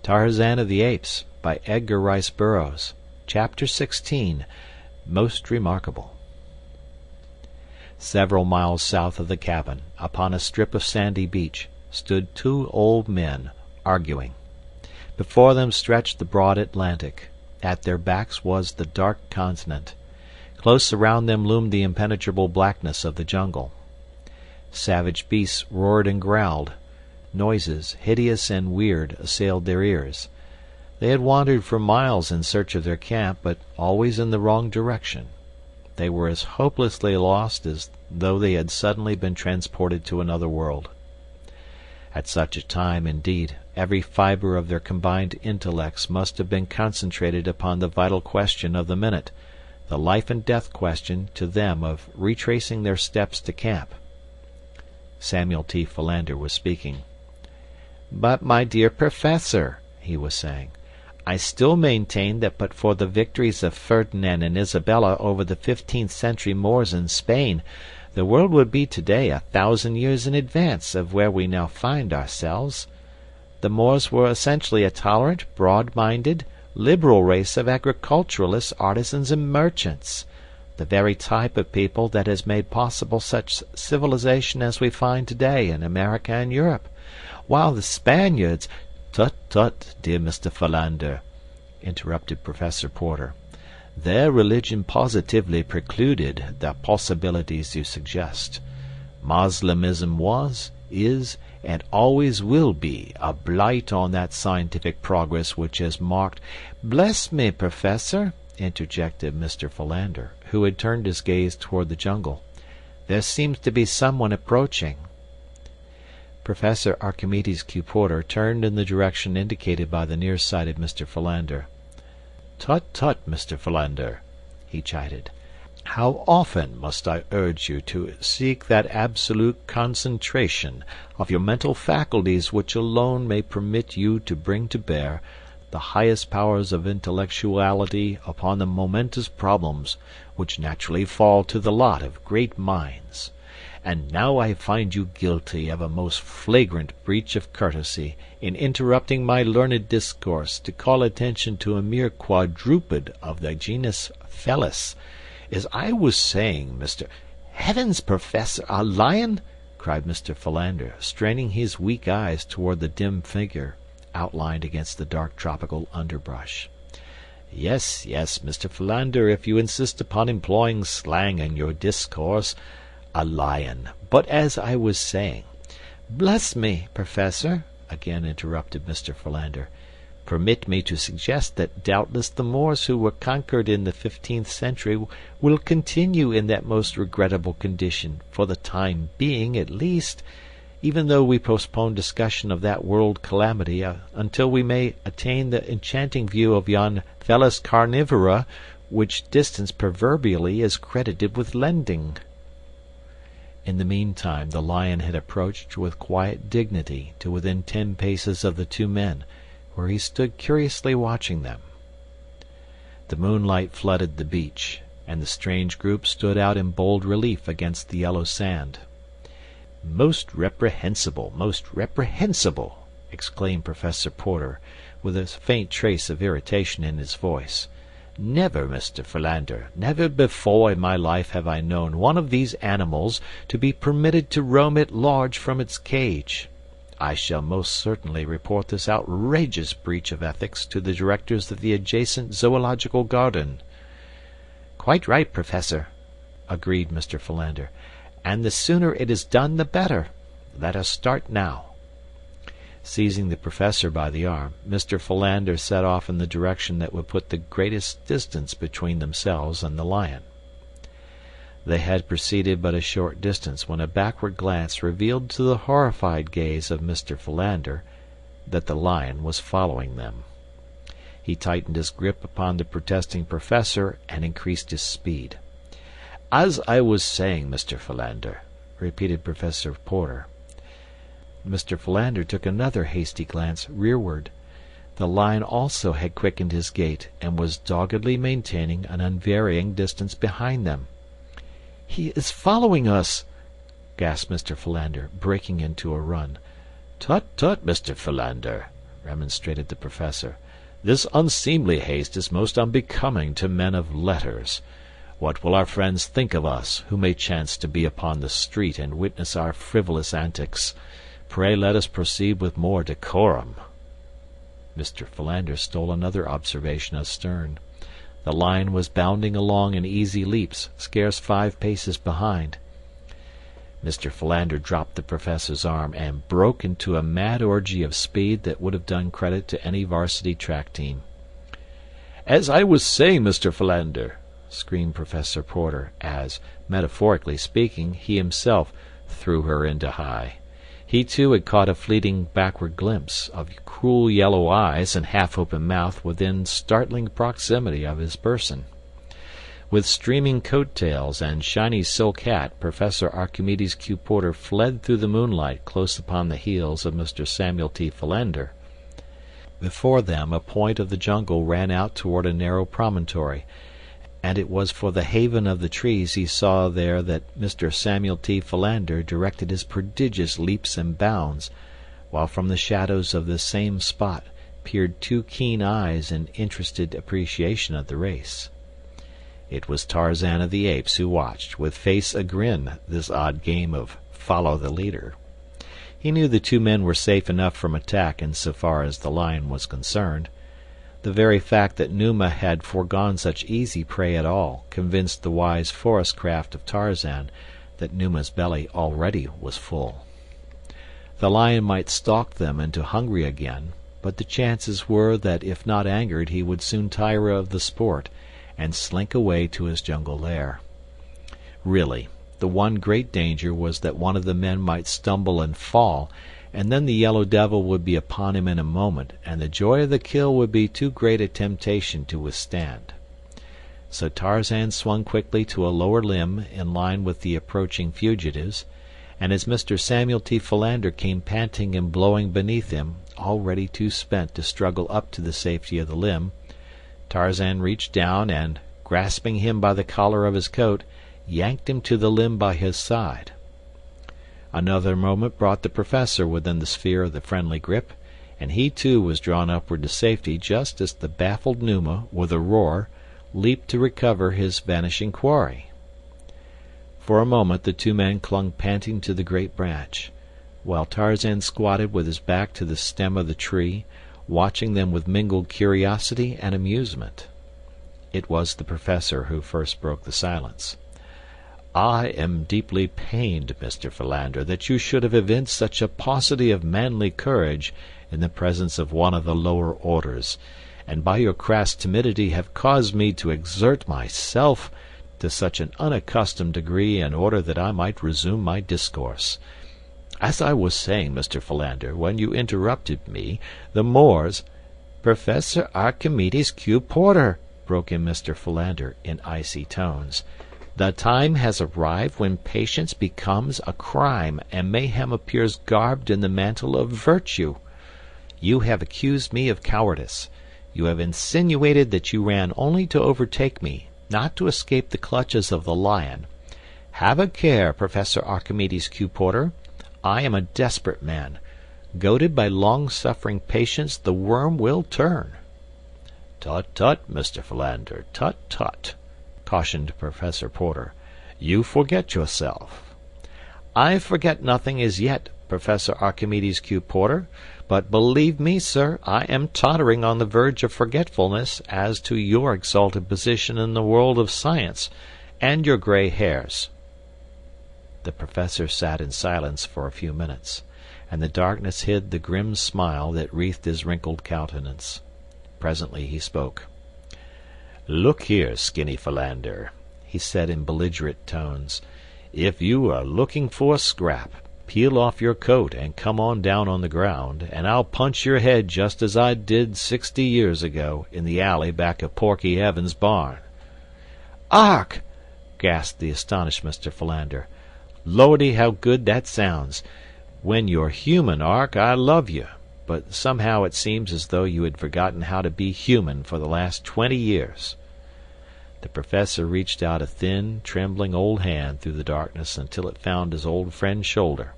Tarzan of the Apes, by Edgar Rice Burroughs. Chapter 16. Most Remarkable. Several miles south of the cabin, upon a strip of sandy beach, stood two old men, arguing. Before them stretched the broad Atlantic. At their backs was the dark continent. Close around them loomed the impenetrable blackness of the jungle. Savage beasts roared and growled. Noises, hideous and weird, assailed their ears. They had wandered for miles in search of their camp, but always in the wrong direction. They were as hopelessly lost as though they had suddenly been transported to another world. At such a time, indeed, every fiber of their combined intellects must have been concentrated upon the vital question of the minute, the life and death question to them of retracing their steps to camp. Samuel T. Philander was speaking. "But, my dear Professor," he was saying, "I still maintain that but for the victories of Ferdinand and Isabella over the 15th century Moors in Spain, the world would be today 1,000 years in advance of where we now find ourselves. The Moors were essentially a tolerant, broad-minded, liberal race of agriculturalists, artisans, and merchants, the very type of people that has made possible such civilization as we find today in America and Europe, while the Spaniards—" "Tut, tut, dear Mr. Philander," interrupted Professor Porter. "Their religion positively precluded the possibilities you suggest. Moslemism was, is, and always will be a blight on that scientific progress which has marked—" "Bless me, Professor," interjected Mr. Philander, who had turned his gaze toward the jungle. "There seems to be someone approaching." Professor Archimedes Q. Porter turned in the direction indicated by the near-sighted Mr. Philander. "Tut, tut, Mr. Philander," he chided. "How often must I urge you to seek that absolute concentration of your mental faculties which alone may permit you to bring to bear the highest powers of intellectuality upon the momentous problems which naturally fall to the lot of great minds. And now I find you guilty of a most flagrant breach of courtesy in interrupting my learned discourse to call attention to a mere quadruped of the genus Felis. As I was saying, Mr. "Heavens, Professor, a lion!" cried Mr. Philander, straining his weak eyes toward the dim figure outlined against the dark tropical underbrush. "Yes, yes, Mr. Philander, if you insist upon employing slang in your discourse, a lion. But as I was saying—" "Bless me, Professor," again interrupted Mr. Philander, "permit me to suggest that doubtless the Moors who were conquered in the 15th century will continue in that most regrettable condition, for the time being at least, even though we postpone discussion of that world calamity until we may attain the enchanting view of yon Felis carnivora which distance proverbially is credited with lending." In the meantime the lion had approached with quiet dignity to within 10 paces of the two men, where he stood curiously watching them. The moonlight flooded the beach, and the strange group stood out in bold relief against the yellow sand. "Most reprehensible, most reprehensible!" exclaimed Professor Porter, with a faint trace of irritation in his voice. "Never, Mr. Philander, never before in my life have I known one of these animals to be permitted to roam at large from its cage. I shall most certainly report this outrageous breach of ethics to the directors of the adjacent zoological garden." "Quite right, Professor," agreed Mr. Philander, "and the sooner it is done the better. Let us start now." Seizing the Professor by the arm, Mr. Philander set off in the direction that would put the greatest distance between themselves and the lion. They had proceeded but a short distance when a backward glance revealed to the horrified gaze of Mr. Philander that the lion was following them. He tightened his grip upon the protesting Professor and increased his speed. "As I was saying, Mr. Philander," repeated Professor Porter. Mr. Philander took another hasty glance rearward. The lion also had quickened his gait and was doggedly maintaining an unvarying distance behind them. "He is following us!" gasped Mr. Philander, breaking into a run. "Tut, tut, Mr. Philander!" remonstrated the Professor. "This unseemly haste is most unbecoming to men of letters. What will our friends think of us, who may chance to be upon the street and witness our frivolous antics? Pray let us proceed with more decorum." Mr. Philander stole another observation astern. The lion was bounding along in easy leaps, scarce 5 paces behind. Mr. Philander dropped the Professor's arm and broke into a mad orgy of speed that would have done credit to any varsity track team. "As I was saying, Mr. Philander," screamed Professor Porter, as, metaphorically speaking, he himself threw her into high. He too had caught a fleeting backward glimpse of cruel yellow eyes and half-open mouth within startling proximity of his person. With streaming coat-tails and shiny silk hat, Professor Archimedes Q. Porter fled through the moonlight close upon the heels of Mr. Samuel T. Philander. Before them a point of the jungle ran out toward a narrow promontory, and it was for the haven of the trees he saw there that Mr. Samuel T. Philander directed his prodigious leaps and bounds, while from the shadows of this same spot peered 2 keen eyes in interested appreciation of the race. It was Tarzan of the Apes who watched, with face agrin, this odd game of follow the leader. He knew the 2 men were safe enough from attack in so far as the lion was concerned. The very fact that Numa had foregone such easy prey at all convinced the wise forest craft of Tarzan that Numa's belly already was full. The lion might stalk them into hungry again, but the chances were that if not angered he would soon tire of the sport and slink away to his jungle lair. Really, the one great danger was that one of the men might stumble and fall, and then the yellow devil would be upon him in a moment, and the joy of the kill would be too great a temptation to withstand. So Tarzan swung quickly to a lower limb in line with the approaching fugitives, and as Mr. Samuel T. Philander came panting and blowing beneath him, already too spent to struggle up to the safety of the limb, Tarzan reached down and, grasping him by the collar of his coat, yanked him to the limb by his side. Another moment brought the Professor within the sphere of the friendly grip, and he too was drawn upward to safety just as the baffled Numa, with a roar, leaped to recover his vanishing quarry. For a moment the 2 men clung panting to the great branch, while Tarzan squatted with his back to the stem of the tree, watching them with mingled curiosity and amusement. It was the Professor who first broke the silence. "I am deeply pained, Mr. Philander, that you should have evinced such a paucity of manly courage in the presence of one of the lower orders, and by your crass timidity have caused me to exert myself to such an unaccustomed degree in order that I might resume my discourse. As I was saying, Mr. Philander, when you interrupted me, the Moors—" "Professor Archimedes Q. Porter," broke in Mr. Philander in icy tones, "the time has arrived when patience becomes a crime and mayhem appears garbed in the mantle of virtue. You have accused me of cowardice. You have insinuated that you ran only to overtake me, not to escape the clutches of the lion. Have a care, Professor Archimedes Q. Porter. I am a desperate man. Goaded by long-suffering patience, the worm will turn." "Tut, tut, Mr. Philander, tut, tut," cautioned Professor Porter. "You forget yourself." "I forget nothing as yet, Professor Archimedes Q. Porter, but believe me, sir, I am tottering on the verge of forgetfulness as to your exalted position in the world of science, and your gray hairs." The Professor sat in silence for a few minutes, and the darkness hid the grim smile that wreathed his wrinkled countenance. Presently he spoke. "Look here, Skinny Philander," he said in belligerent tones. "If you are looking for a scrap, peel off your coat and come on down on the ground, and I'll punch your head just as I did 60 years ago in the alley back of Porky Evans' barn." "Ark!" gasped the astonished Mr. Philander. "Lordy, how good that sounds! When you're human, Ark, I love you. But somehow it seems as though you had forgotten how to be human for the last 20 years. The Professor reached out a thin, trembling old hand through the darkness until it found his old friend's shoulder.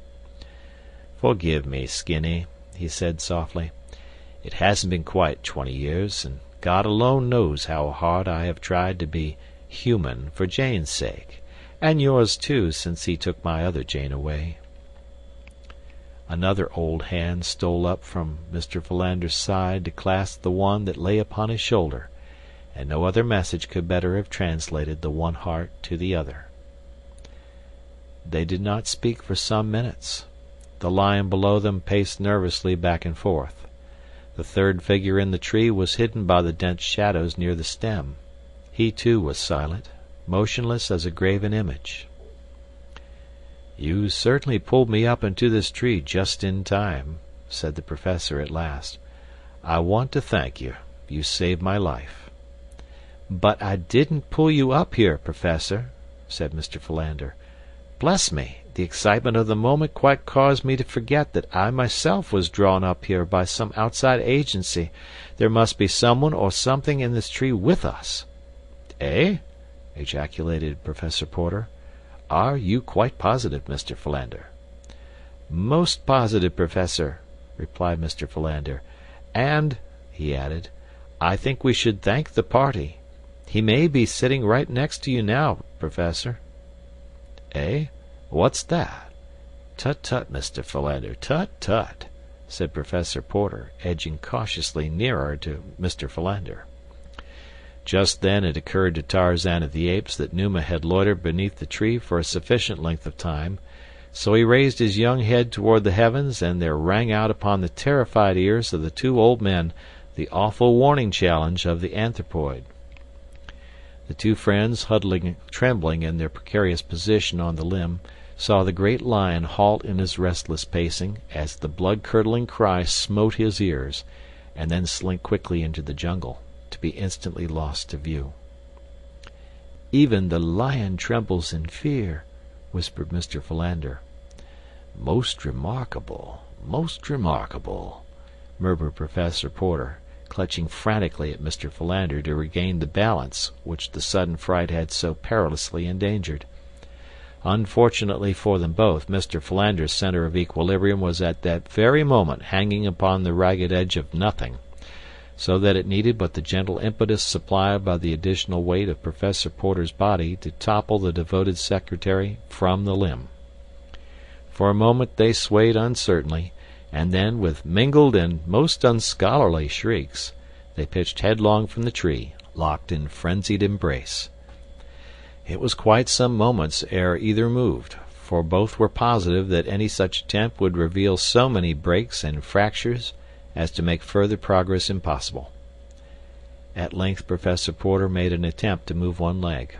"Forgive me, Skinny," he said softly. It hasn't been quite 20 years, and God alone knows how hard I have tried to be human for Jane's sake, and yours too, since he took my other Jane away." Another old hand stole up from Mr. Philander's side to clasp the one that lay upon his shoulder, and no other message could better have translated the one heart to the other. They did not speak for some minutes. The lion below them paced nervously back and forth. The third figure in the tree was hidden by the dense shadows near the stem. He too was silent, motionless as a graven image. "You certainly pulled me up into this tree just in time," said the professor at last. "I want to thank you. You saved my life." "But I didn't pull you up here, Professor," said Mr. Philander. "Bless me, the excitement of the moment quite caused me to forget that I myself was drawn up here by some outside agency. There must be someone or something in this tree with us." "Eh?" ejaculated Professor Porter. "Are you quite positive, Mr. Philander?" "Most positive, Professor," replied Mr. Philander. "And," he added, "I think we should thank the party. He may be sitting right next to you now, Professor." "Eh? What's that?" "Tut, tut, Mr. Philander, tut, tut," said Professor Porter, edging cautiously nearer to Mr. Philander. Just then it occurred to Tarzan of the Apes that Numa had loitered beneath the tree for a sufficient length of time, so he raised his young head toward the heavens, and there rang out upon the terrified ears of the two old men the awful warning challenge of the anthropoid. The two friends, huddling trembling in their precarious position on the limb, saw the great lion halt in his restless pacing as the blood-curdling cry smote his ears, and then slink quickly into the jungle, to be instantly lost to view. "Even the lion trembles in fear," whispered Mr. Philander. "Most remarkable, murmured Professor Porter, clutching frantically at Mr. Philander to regain the balance which the sudden fright had so perilously endangered. Unfortunately for them both, Mr. Philander's center of equilibrium was at that very moment hanging upon the ragged edge of nothing, so that it needed but the gentle impetus supplied by the additional weight of Professor Porter's body to topple the devoted secretary from the limb. For a moment they swayed uncertainly, and then, with mingled and most unscholarly shrieks, they pitched headlong from the tree, locked in frenzied embrace. It was quite some moments ere either moved, for both were positive that any such attempt would reveal so many breaks and fractures as to make further progress impossible. At length Professor Porter made an attempt to move one leg.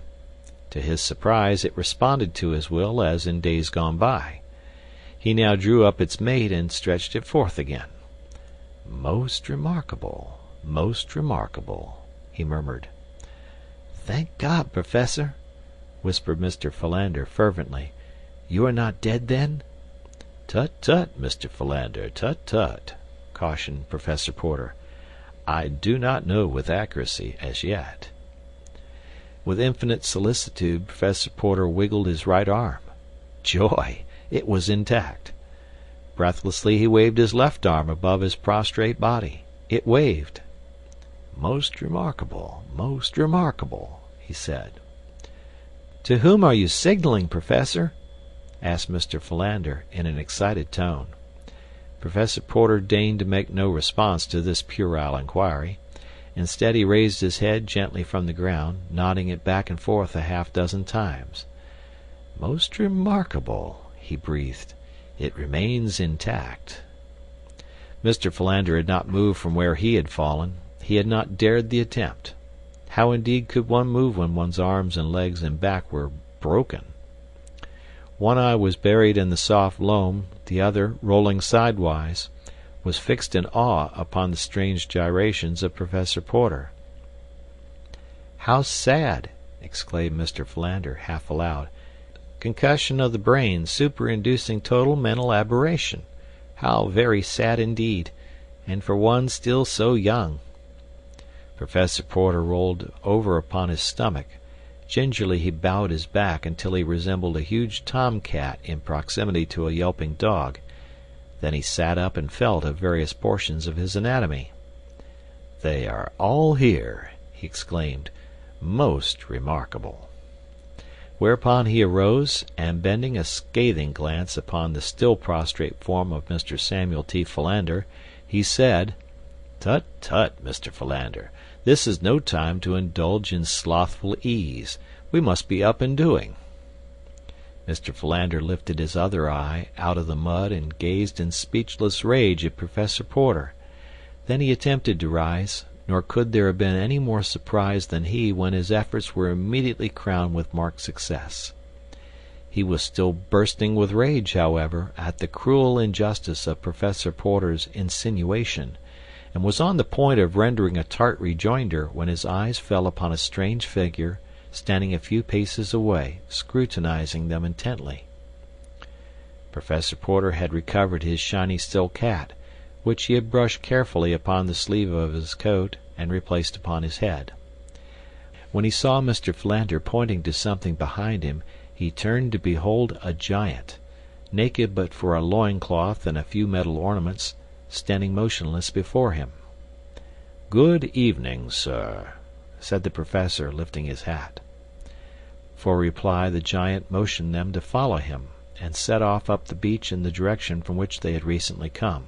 To his surprise, it responded to his will as in days gone by. He now drew up its mate and stretched it forth again. Most remarkable," he murmured. "Thank God, Professor," whispered Mr. Philander fervently. "You are not dead, then?" "Tut, tut, Mr. Philander, tut, tut," cautioned Professor Porter. "I do not know with accuracy as yet." With infinite solicitude, Professor Porter wiggled his right arm. Joy! It was intact. Breathlessly he waved his left arm above his prostrate body. It waved. Most remarkable," he said. "To whom are you signaling, Professor?" asked Mr. Philander, in an excited tone. Professor Porter deigned to make no response to this puerile inquiry. Instead, he raised his head gently from the ground, nodding it back and forth a half-dozen times. "Most remarkable," he breathed. "It remains intact." Mr. Philander had not moved from where he had fallen. He had not dared the attempt. How indeed could one move when one's arms and legs and back were broken? One eye was buried in the soft loam, the other, rolling sidewise, was fixed in awe upon the strange gyrations of Professor Porter. "How sad!" exclaimed Mr. Philander, half aloud. "Concussion of the brain superinducing total mental aberration. How very sad indeed, and for one still so young." Professor Porter rolled over upon his stomach. Gingerly he bowed his back until he resembled a huge tomcat in proximity to a yelping dog. Then he sat up and felt of various portions of his anatomy. "They are all here," he exclaimed. "Most remarkable." Whereupon he arose, and bending a scathing glance upon the still prostrate form of Mr. Samuel T. Philander, he said, "Tut, tut, Mr. Philander, this is no time to indulge in slothful ease. We must be up and doing." Mr. Philander lifted his other eye out of the mud and gazed in speechless rage at Professor Porter. Then he attempted to rise, nor could there have been any more surprised than he when his efforts were immediately crowned with marked success. He was still bursting with rage, however, at the cruel injustice of Professor Porter's insinuation, and was on the point of rendering a tart rejoinder when his eyes fell upon a strange figure standing a few paces away, scrutinizing them intently. Professor Porter had recovered his shiny silk hat, which he had brushed carefully upon the sleeve of his coat and replaced upon his head. When he saw Mr. Philander pointing to something behind him, he turned to behold a giant, naked but for a loin-cloth and a few metal ornaments, standing motionless before him. "Good evening, sir," said the professor, lifting his hat. For reply the giant motioned them to follow him, and set off up the beach in the direction from which they had recently come.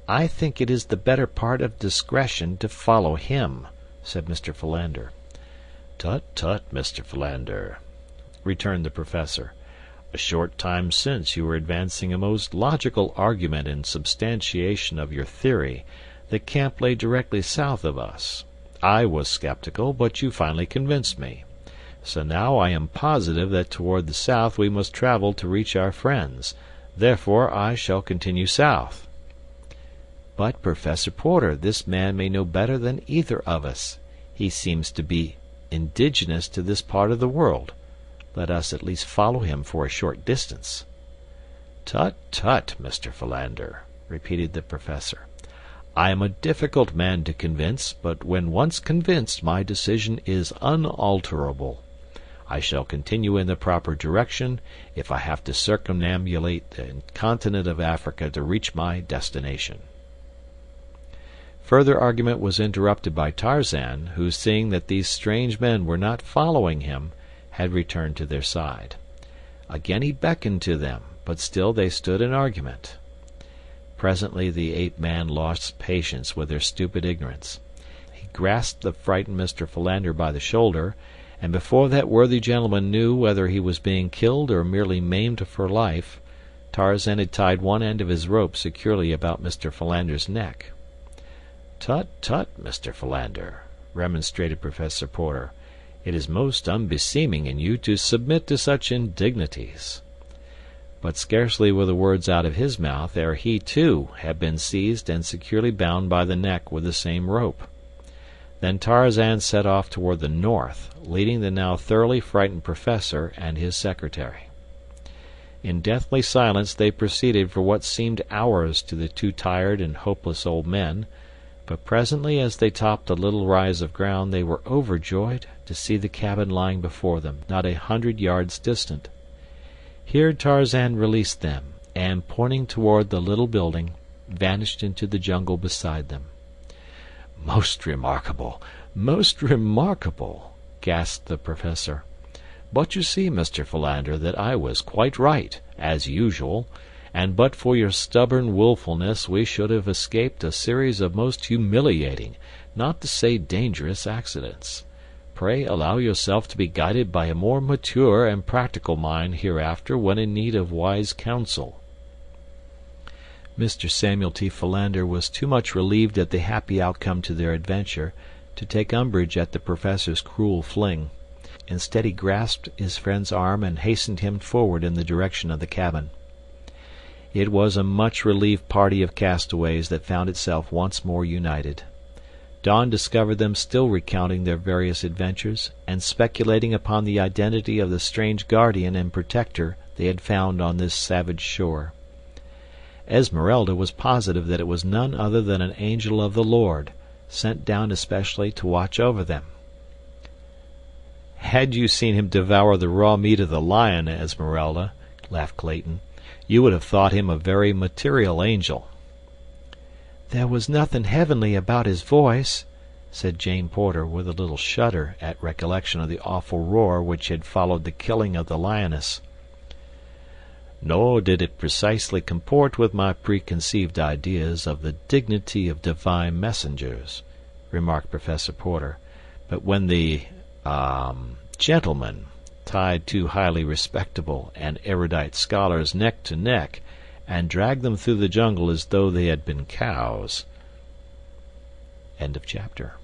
"I think it is the better part of discretion to follow him," said Mr. Philander. "Tut, tut, Mr. Philander," returned the professor. "A short time since you were advancing a most logical argument in substantiation of your theory that camp lay directly south of us. I was skeptical, but you finally convinced me. So now I am positive that toward the south we must travel to reach our friends. Therefore I shall continue south." "But, Professor Porter, this man may know better than either of us. He seems to be indigenous to this part of the world. Let us at least follow him for a short distance." "Tut, tut, Mr. Philander," repeated the professor. "I am a difficult man to convince, but when once convinced my decision is unalterable. I shall continue in the proper direction if I have to circumambulate the continent of Africa to reach my destination." Further argument was interrupted by Tarzan, who, seeing that these strange men were not following him, had returned to their side. Again he beckoned to them, but still they stood in argument. Presently the ape-man lost patience with their stupid ignorance. He grasped the frightened Mr. Philander by the shoulder, and before that worthy gentleman knew whether he was being killed or merely maimed for life, Tarzan had tied one end of his rope securely about Mr. Philander's neck. "Tut, tut, Mr. Philander," remonstrated Professor Porter. "It is most unbeseeming in you to submit to such indignities." But scarcely were the words out of his mouth ere he, too, had been seized and securely bound by the neck with the same rope. Then Tarzan set off toward the north, leading the now thoroughly frightened professor and his secretary. In deathly silence they proceeded for what seemed hours to the two tired and hopeless old men, but presently as they topped a little rise of ground they were overjoyed to see the cabin lying before them, not 100 yards distant. Here Tarzan released them, and, pointing toward the little building, vanished into the jungle beside them. "Most remarkable, most remarkable," gasped the professor. "But you see, Mr. Philander, that I was quite right, as usual, and but for your stubborn willfulness we should have escaped a series of most humiliating, not to say dangerous, accidents. Pray allow yourself to be guided by a more mature and practical mind hereafter when in need of wise counsel." Mr. Samuel T. Philander was too much relieved at the happy outcome to their adventure to take umbrage at the professor's cruel fling. Instead he grasped his friend's arm and hastened him forward in the direction of the cabin. It was a much relieved party of castaways that found itself once more united. Dawn discovered them still recounting their various adventures and speculating upon the identity of the strange guardian and protector they had found on this savage shore. Esmeralda was positive that it was none other than an angel of the Lord, sent down especially to watch over them. "Had you seen him devour the raw meat of the lion, Esmeralda," laughed Clayton, You would have thought him a very material angel." "There was nothing heavenly about his voice," said Jane Porter, with a little shudder at recollection of the awful roar which had followed the killing of the lioness. "Nor did it precisely comport with my preconceived ideas of the dignity of divine messengers," remarked Professor Porter. "But when the gentleman tied two highly respectable and erudite scholars neck to neck and dragged them through the jungle as though they had been cows." End of chapter.